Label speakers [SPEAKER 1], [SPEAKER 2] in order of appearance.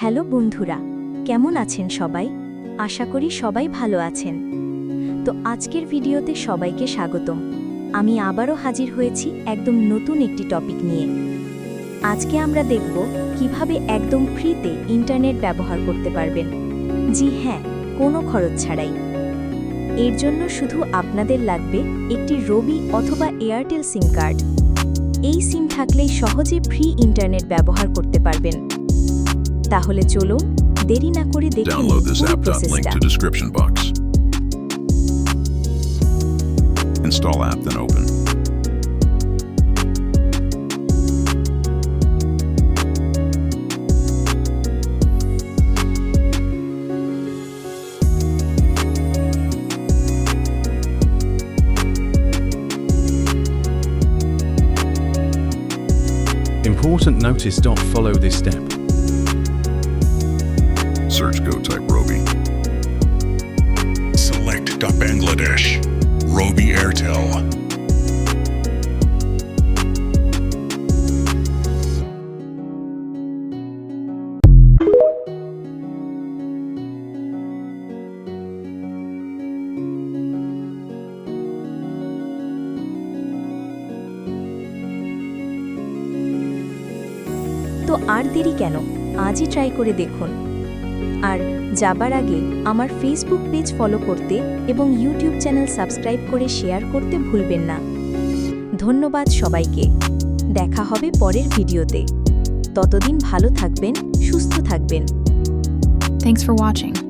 [SPEAKER 1] Hello বন্ধুরা, কেমন আছেন সবাই? আশা করি সবাই ভালো আছেন। তো আজকের ভিডিওতে সবাইকে স্বাগতম। আমি আবারও হাজির হয়েছি একদম নতুন একটি টপিক নিয়ে। আজকে আমরা দেখব কিভাবে একদম ফ্রিতে ইন্টারনেট ব্যবহার করতে পারবেন। জি হ্যাঁ, কোনো খরচ ছাড়াই। এর জন্য শুধু আপনাদের লাগবে একটি রবি অথবা এয়ারটেল সিম কার্ড। এই সিম থাকলেই সহজে ফ্রি ইন্টারনেট ব্যবহার করতে পারবেন। তাহলে চলুন দেরি না করে দেখে নিই
[SPEAKER 2] Download this
[SPEAKER 1] পুরো
[SPEAKER 2] app. Link
[SPEAKER 1] প্রসেসটা।
[SPEAKER 2] to description box. Install app, then open.
[SPEAKER 3] Important notice: don't follow this step.
[SPEAKER 2] Search Go, type Robi.
[SPEAKER 4] Select Bangladesh. Robi Airtel.
[SPEAKER 1] তো আর দেরি কেন, আজই ট্রাই করে দেখুন। আর যাবার আগে আমার ফেসবুক পেজ ফলো করতে এবং ইউটিউব চ্যানেল সাবস্ক্রাইব করে শেয়ার করতে ভুলবেন না। ধন্যবাদ সবাইকে। দেখা হবে পরের ভিডিওতে। ততদিন ভালো থাকবেন, সুস্থ থাকবেন।
[SPEAKER 5] Thanks for watching.